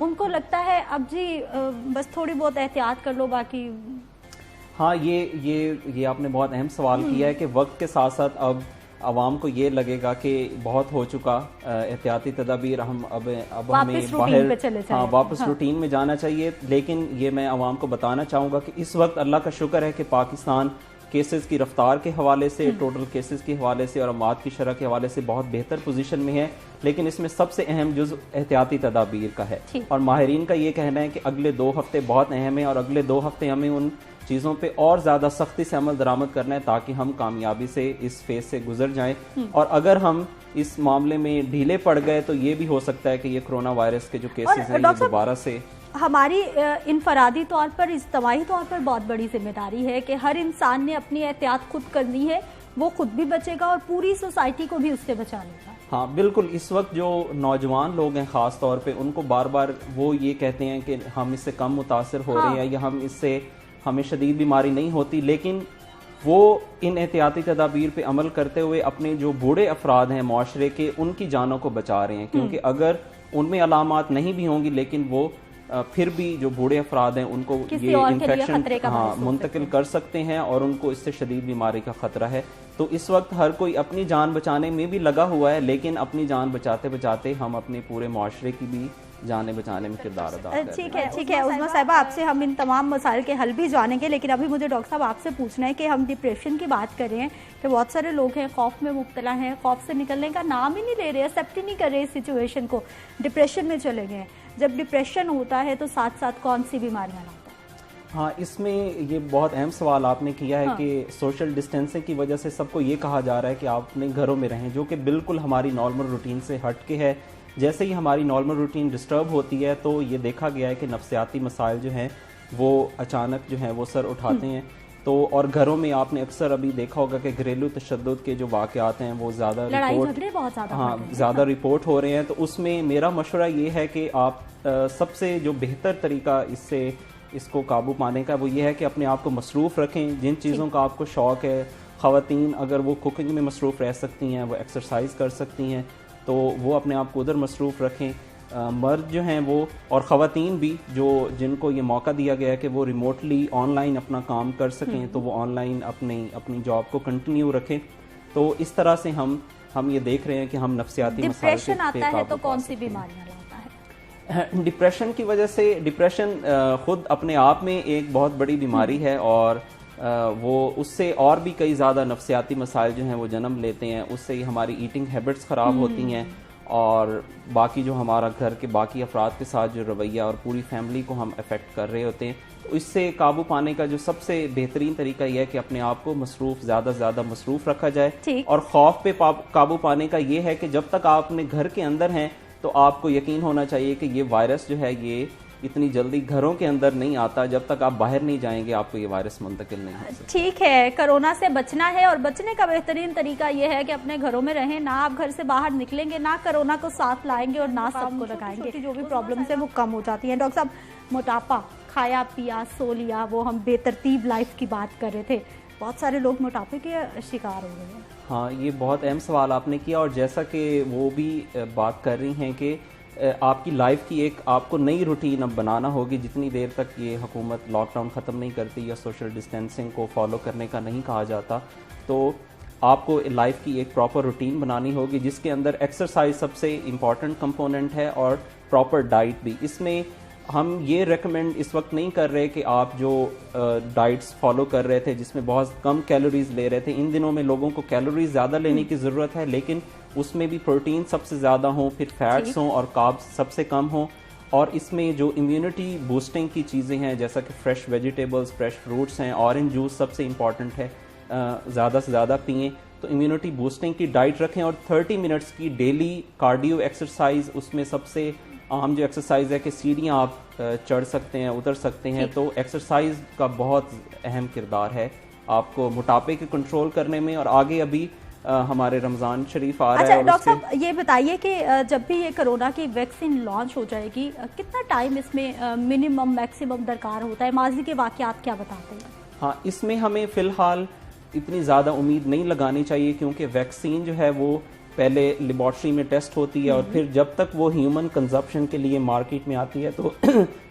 ان کو لگتا ہے اب جی بس تھوڑی بہت احتیاط کر لو باقی. ہاں یہ آپ نے بہت اہم سوال کیا ہے کہ وقت کے ساتھ ساتھ اب عوام کو یہ لگے گا کہ بہت ہو چکا احتیاطی تدابیر، ہم اب ہمیں باہر واپس روٹین میں جانا چاہیے. لیکن یہ میں عوام کو بتانا چاہوں گا کہ اس وقت اللہ کا شکر ہے کہ پاکستان کیسز کی رفتار کے حوالے سے، ٹوٹل کیسز کے حوالے سے اور اموات کی شرح کے حوالے سے بہت بہتر پوزیشن میں ہے. لیکن اس میں سب سے اہم جزء احتیاطی تدابیر کا ہے، اور ماہرین کا یہ کہنا ہے کہ اگلے 2 ہفتے بہت اہم ہیں، اور اگلے 2 ہفتے ہمیں ان چیزوں پہ اور زیادہ سختی سے عمل درآمد کرنا ہے تاکہ ہم کامیابی سے اس فیز سے گزر جائیں. اور اگر ہم اس معاملے میں ڈھیلے پڑ گئے تو یہ بھی ہو سکتا ہے کہ یہ کرونا وائرس کے جو کیسز ہیں یہ دوبارہ سے ہماری انفرادی طور پر، اجتماعی طور پر بہت بڑی ذمہ داری ہے کہ ہر انسان نے اپنی احتیاط خود کرنی ہے. وہ خود بھی بچے گا اور پوری سوسائٹی کو بھی اس سے بچا لے گا. ہاں بالکل. اس وقت جو نوجوان لوگ ہیں خاص طور پہ، ان کو بار بار وہ یہ کہتے ہیں کہ ہم اس سے کم متاثر ہو رہے ہیں یا ہم اس سے ہمیں شدید بیماری نہیں ہوتی، لیکن وہ ان احتیاطی تدابیر پہ عمل کرتے ہوئے اپنے جو بوڑھے افراد ہیں معاشرے کے، ان کی جانوں کو بچا رہے ہیں. کیونکہ اگر ان میں علامات نہیں بھی ہوں گی لیکن وہ پھر بھی جو بوڑھے افراد ہیں ان کو یہ انفیکشن منتقل کر سکتے ہیں اور ان کو اس سے شدید بیماری کا خطرہ ہے. تو اس وقت ہر کوئی اپنی جان بچانے میں بھی لگا ہوا ہے، لیکن اپنی جان بچاتے بچاتے ہم اپنے پورے معاشرے کی بھی جانیں بچانے میں کردار ادا کریں. ٹھیک ہے عظمیٰ صاحبہ، آپ سے ہم ان تمام مسائل کے حل بھی جانیں گے، لیکن ابھی مجھے ڈاکٹر صاحب آپ سے پوچھنا ہے کہ ہم ڈپریشن کی بات کر رہے ہیں کہ بہت سارے لوگ ہیں خوف میں مبتلا ہیں، خوف سے نکلنے کا نام ہی نہیں لے رہے، ایکسیپٹ ہی نہیں کر رہے اس سچویشن کو، ڈپریشن میں چلے گئے. جب ڈپریشن ہوتا ہے تو ساتھ ساتھ کون سی بیماریاں لاتا ہے؟ ہاں اس میں یہ بہت اہم سوال آپ نے کیا ہے کہ سوشل ڈسٹینسنگ کی وجہ سے سب کو یہ کہا جا رہا ہے کہ آپ اپنے گھروں میں رہیں، جو کہ بالکل ہماری نارمل روٹین سے ہٹ کے ہے. جیسے ہی ہماری نارمل روٹین ڈسٹرب ہوتی ہے تو یہ دیکھا گیا ہے کہ نفسیاتی مسائل جو ہیں وہ اچانک جو ہیں وہ سر اٹھاتے ہیں. تو اور گھروں میں آپ نے اکثر ابھی دیکھا ہوگا کہ گھریلو تشدد کے جو واقعات ہیں وہ زیادہ رپورٹ ہو رہے ہیں. تو اس میں میرا مشورہ یہ ہے کہ آپ سب سے جو بہتر طریقہ اس کو قابو پانے کا وہ یہ ہے کہ اپنے آپ کو مصروف رکھیں. جن چیزوں کا آپ کو شوق ہے، خواتین اگر وہ کوکنگ میں مصروف رہ سکتی ہیں، وہ ایکسرسائز کر سکتی ہیں تو وہ اپنے آپ کو ادھر مصروف رکھیں. مرد جو ہیں وہ اور خواتین بھی جن کو یہ موقع دیا گیا ہے کہ وہ ریموٹلی آن لائن اپنا کام کر سکیں تو وہ آن لائن اپنی جاب کو کنٹینیو رکھیں. تو اس طرح سے ہم یہ دیکھ رہے ہیں کہ ہم نفسیاتی مسائل پہ ڈپریشن آتا ہے تو کون سی بیماریاں لاتا ہے؟ ڈپریشن کی وجہ سے، ڈپریشن خود اپنے آپ میں ایک بہت بڑی بیماری ہے اور وہ اس سے اور بھی کئی زیادہ نفسیاتی مسائل جو ہیں وہ جنم لیتے ہیں. اس سے ہماری ایٹنگ ہیبٹس خراب ہوتی ہیں اور باقی جو ہمارا گھر کے باقی افراد کے ساتھ جو رویہ اور پوری فیملی کو ہم افیکٹ کر رہے ہوتے ہیں. تو اس سے قابو پانے کا جو سب سے بہترین طریقہ یہ ہے کہ اپنے آپ کو زیادہ سے زیادہ مصروف رکھا جائے. اور خوف پہ قابو پانے کا یہ ہے کہ جب تک آپ اپنے گھر کے اندر ہیں تو آپ کو یقین ہونا چاہیے کہ یہ وائرس جو ہے یہ اتنی جلدی گھروں کے اندر نہیں آتا. جب تک آپ باہر نہیں جائیں گے آپ کو یہ وائرس منتقل نہیں ہو سکتا. ٹھیک ہے، کرونا سے بچنا ہے اور بچنے کا بہترین طریقہ یہ ہے کہ اپنے گھروں میں رہیں، نہ آپ گھر سے باہر نکلیں گے، نہ کرونا کو ساتھ لائیں گے اور نہ سب کو لگائیں گے. جو بھی پرابلمس ہیں وہ کم ہو جاتی ہیں. ڈاکٹر صاحب، موٹاپا، کھایا پیا سو لیا، وہ ہم بے ترتیب لائف کی بات کر رہے تھے، بہت سارے لوگ موٹاپے کے شکار ہو گئے ہیں. ہاں یہ بہت اہم سوال آپ نے کیا، اور جیسا کہ وہ بھی بات کر رہی ہیں کہ آپ کی لائف کی ایک آپ کو نئی روٹین اب بنانا ہوگی. جتنی دیر تک یہ حکومت لاک ڈاؤن ختم نہیں کرتی یا سوشل ڈسٹینسنگ کو فالو کرنے کا نہیں کہا جاتا، تو آپ کو لائف کی ایک پراپر روٹین بنانی ہوگی جس کے اندر ایکسرسائز سب سے امپورٹنٹ کمپوننٹ ہے اور پراپر ڈائٹ بھی. اس میں ہم یہ ریکمینڈ اس وقت نہیں کر رہے کہ آپ جو ڈائٹس فالو کر رہے تھے جس میں بہت کم کیلوریز لے رہے تھے، ان دنوں میں لوگوں کو کیلوریز زیادہ لینے کی ضرورت ہے لیکن اس میں بھی پروٹین سب سے زیادہ ہوں، پھر فیٹس ہوں اور کاربس سب سے کم ہوں. اور اس میں جو امیونٹی بوسٹنگ کی چیزیں ہیں جیسا کہ فریش ویجیٹیبلز، فریش فروٹس ہیں، اورنج جوس سب سے امپورٹنٹ ہے، زیادہ سے زیادہ پئیں. تو امیونٹی بوسٹنگ کی ڈائٹ رکھیں اور 30 منٹس کی ڈیلی کارڈیو ایکسرسائز. اس میں سب سے عام جو ایکسرسائز ہے کہ سیڑھیاں آپ چڑھ سکتے ہیں، اتر سکتے ہیں. تو ایکسرسائز کا بہت اہم کردار ہے آپ کو موٹاپے کے کنٹرول کرنے میں. اور آگے ابھی ہمارے رمضان شریف آ رہا ہے. اچھا ڈاکٹر صاحب یہ بتائیے کہ جب بھی یہ کرونا کی ویکسین لانچ ہو جائے گی کتنا ٹائم اس میں منیمم میکسیمم درکار ہوتا ہے؟ ماضی کے واقعات کیا بتاتے ہیں؟ ہاں اس میں ہمیں فی الحال اتنی زیادہ امید نہیں لگانی چاہیے کیونکہ ویکسین جو ہے وہ پہلے لیبارٹری میں ٹیسٹ ہوتی ہے اور پھر جب تک وہ ہیومن کنزپشن کے لیے مارکیٹ میں آتی ہے تو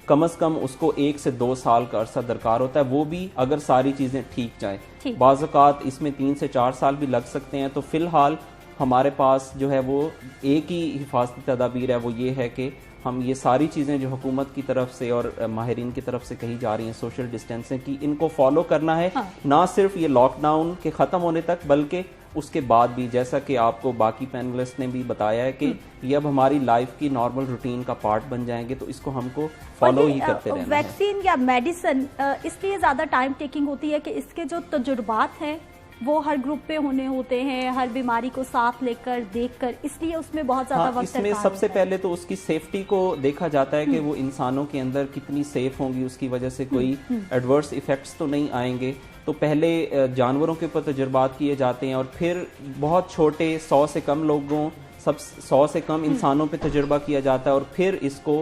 کم از کم اس کو 1 سے 2 سال کا عرصہ درکار ہوتا ہے, وہ بھی اگر ساری چیزیں ٹھیک جائیں. بعض اوقات اس میں 3 سے 4 سال بھی لگ سکتے ہیں. تو فی الحال ہمارے پاس جو ہے وہ ایک ہی حفاظتی تدابیر ہے, وہ یہ ہے کہ ہم یہ ساری چیزیں جو حکومت کی طرف سے اور ماہرین کی طرف سے کہی جا رہی ہیں سوشل ڈسٹینسنگ کی, ان کو فالو کرنا ہے, نہ صرف یہ لاک ڈاؤن کے ختم ہونے تک بلکہ اس کے بعد بھی, جیسا کہ آپ کو باقی پینلسٹ نے بھی بتایا ہے کہ یہ اب ہماری لائف کی نارمل روٹین کا پارٹ بن جائیں گے, تو اس کو ہم کو فالو ہی کرتے رہنا ہے. ویکسین یا میڈیسن اس لیے زیادہ ٹائم ٹیکنگ ہوتی ہے کہ اس کے جو تجربات ہیں وہ ہر گروپ پہ ہونے ہوتے ہیں, ہر بیماری کو ساتھ لے کر دیکھ کر, اس لیے اس میں بہت زیادہ وقت. اس میں سب سے پہلے تو اس کی سیفٹی کو دیکھا جاتا ہے کہ وہ انسانوں کے اندر کتنی سیف ہوں گی, اس کی وجہ سے کوئی ایڈورس ایفیکٹس تو نہیں آئیں گے. تو پہلے جانوروں کے اوپر تجربات کیے جاتے ہیں اور پھر بہت چھوٹے 100 سے کم لوگوں 100 سے کم انسانوں پہ تجربہ کیا جاتا ہے اور پھر اس کو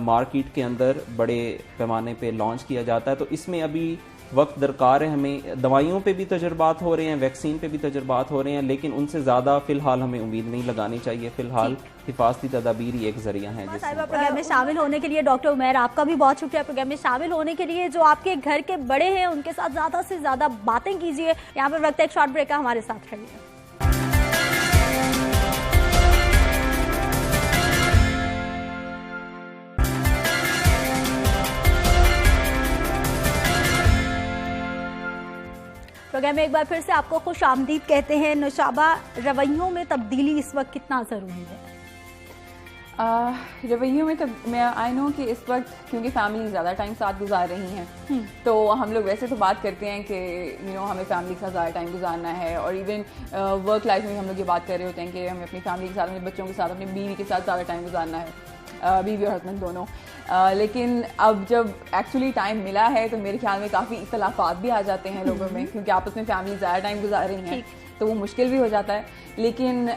مارکیٹ کے اندر بڑے پیمانے پہ لانچ کیا جاتا ہے. تو اس میں ابھی وقت درکار ہے ہمیں. دوائیوں پہ بھی تجربات ہو رہے ہیں, ویکسین پہ بھی تجربات ہو رہے ہیں, لیکن ان سے زیادہ فی الحال ہمیں امید نہیں لگانی چاہیے. فی الحال حفاظتی تدابیر ہی ایک ذریعہ ہے. پروگرام میں شامل ہونے کے لیے ڈاکٹر عمیر آپ کا بھی بہت شکریہ. پروگرام میں شامل ہونے کے لیے جو آپ کے گھر کے بڑے ہیں ان کے ساتھ زیادہ سے زیادہ باتیں کیجیے. یہاں پر وقت ایک شارٹ بریک کا, ہمارے ساتھ رہیے. پروگرام میں ایک بار پھر سے آپ کو خوش آمدید کہتے ہیں. نوشابہ, رویوں میں تبدیلی اس وقت کتنا ضروری ہے؟ رویوں میں میں آئی نو کہ اس وقت کیونکہ فیملی زیادہ ٹائم ساتھ گزار رہی ہیں تو ہم لوگ ویسے تو بات کرتے ہیں کہ ہمیں فیملی کے ساتھ زیادہ ٹائم گزارنا ہے, اور ایون ورک لائف میں ہم لوگ یہ بات کر رہے ہوتے ہیں کہ ہمیں اپنی فیملی کے ساتھ, اپنے بچوں کے ساتھ, اپنی بیوی کے ساتھ زیادہ ٹائم گزارنا ہے, بیوی اور ہسبینڈ دونوں. لیکن اب جب ایکچولی ٹائم ملا ہے تو میرے خیال میں کافی اختلافات بھی آ جاتے ہیں لوگوں میں, کیونکہ آپس میں فیملی زیادہ ٹائم گزار رہی ہیں تو وہ مشکل بھی ہو جاتا ہے. لیکن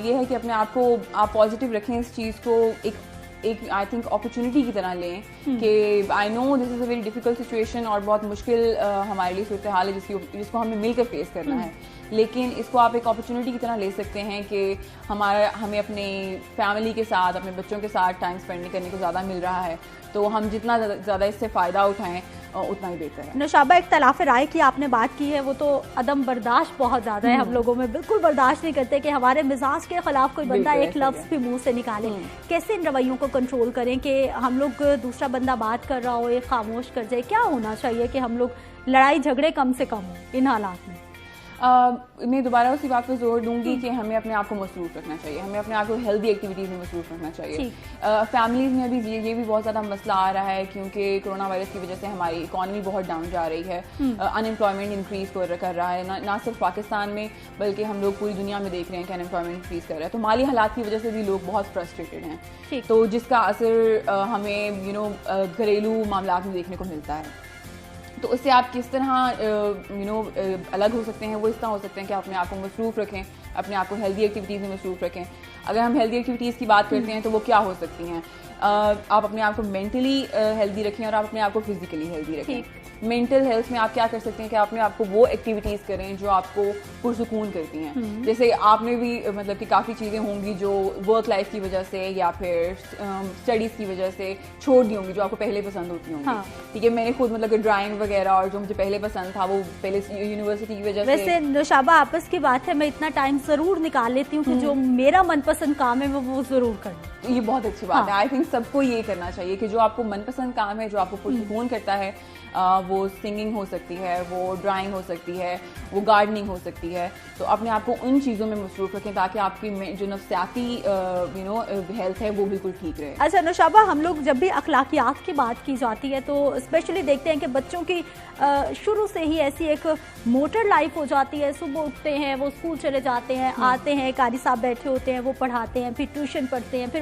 یہ ہے کہ اپنے آپ کو آپ پازیٹیو رکھیں, اس چیز کو ایک آئی تھنک اپرچونیٹی کی طرح لیں کہ آئی نو دس از اے ویری ڈیفیکلٹ سچویشن اور بہت مشکل ہمارے لیے صورتحال ہے جس کو ہمیں مل کر فیس کرنا ہے, لیکن اس کو آپ ایک اپرچونیٹی کی طرح لے سکتے ہیں کہ ہمیں اپنے فیملی کے ساتھ, اپنے بچوں کے ساتھ ٹائم اسپینڈ کرنے کو زیادہ مل رہا ہے, تو ہم جتنا زیادہ اس سے فائدہ اٹھائیں اتنا ہی بہتر ہے. نوشابہ, اختلاف رائے کی آپ نے بات کی ہے, وہ تو عدم برداشت بہت زیادہ ہے ہم لوگوں میں, بالکل برداشت نہیں کرتے کہ ہمارے مزاج کے خلاف کوئی بندہ ایک لفظ بھی منہ سے نکالے. کیسے ان رویوں کو کنٹرول کریں کہ ہم لوگ دوسرا بندہ بات کر رہا ہو ایک خاموش کر جائے؟ کیا ہونا چاہیے کہ ہم لوگ لڑائی جھگڑے کم سے کم ہوں ان حالات میں؟ میں دوبارہ اسی بات پہ زور دوں گی کہ ہمیں اپنے آپ کو مصروف رکھنا چاہیے, ہمیں اپنے آپ کو ہیلدی ایکٹیویٹیز میں مصروف رکھنا چاہیے. فیملیز میں بھی یہ بھی بہت زیادہ مسئلہ آ رہا ہے کیونکہ کرونا وائرس کی وجہ سے ہماری اکانومی بہت ڈاؤن جا رہی ہے, ان امپلائمنٹ انکریز کر رہا ہے, نہ صرف پاکستان میں بلکہ ہم لوگ پوری دنیا میں دیکھ رہے ہیں کہ ان امپلائمنٹ انکریز کر رہا ہے. تو مالی حالات کی وجہ سے بھی لوگ بہت فرسٹریٹڈ ہیں, تو جس کا اثر ہمیں گھریلو معاملات میں دیکھنے کو ملتا ہے. تو اس سے آپ کس طرح الگ ہو سکتے ہیں, وہ اس طرح ہو سکتے ہیں کہ اپنے آپ کو مصروف رکھیں, اپنے آپ کو ہیلدی ایکٹیویٹیز میں مصروف رکھیں. اگر ہم ہیلدی ایکٹیویٹیز کی بات کرتے ہیں تو وہ کیا ہو سکتی ہیں؟ آپ اپنے آپ کو مینٹلی ہیلدی رکھیں اور آپ اپنے آپ کو فزیکلی ہیلدی رکھیں. مینٹل ہیلتھ میں آپ کیا کر سکتے ہیں کہ اپنے آپ کو وہ ایکٹیویٹیز کریں جو آپ کو پرسکون کرتی ہیں. جیسے آپ نے بھی مطلب کہ کافی چیزیں ہوں گی جو ورک لائف کی وجہ سے یا پھر اسٹڈیز کی وجہ سے چھوڑ دی ہوں گی جو آپ کو پہلے پسند ہوتی ہوں گی. ٹھیک ہے, میں نے خود مطلب کہ ڈرائنگ وغیرہ اور جو مجھے پہلے پسند تھا وہ پہلے یونیورسٹی کی وجہ سے. ویسے نوشابہ, آپس کی بات ہے, میں اتنا ٹائم ضرور نکال لیتی ہوں کہ جو میرا من پسند کام ہے وہ ضرور کروں. یہ بہت اچھی بات ہے. آئی تھنک سب کو یہ کرنا چاہیے کہ جو آپ کو من پسند کام ہے, جو آپ کو پرسکون کرتا ہے, وہ سنگنگ ہو سکتی ہے, وہ ڈرائنگ ہو سکتی ہے, وہ گارڈننگ ہو سکتی ہے. تو اپنے آپ کو ان چیزوں میں مصروف رکھیں تاکہ آپ کی جو نفسیاتی ہیلتھ ہے وہ بالکل ٹھیک رہے. اچھا نوشابہ, ہم لوگ جب بھی اخلاقیات کی بات کی جاتی ہے تو اسپیشلی دیکھتے ہیں کہ بچوں کی شروع سے ہی ایسی ایک موٹر لائف ہو جاتی ہے. صبح اٹھتے ہیں, وہ اسکول چلے جاتے ہیں, آتے ہیں, قاری صاحب بیٹھے ہوتے ہیں, وہ پڑھاتے ہیں, پھر ٹیوشن پڑھتے ہیں, پھر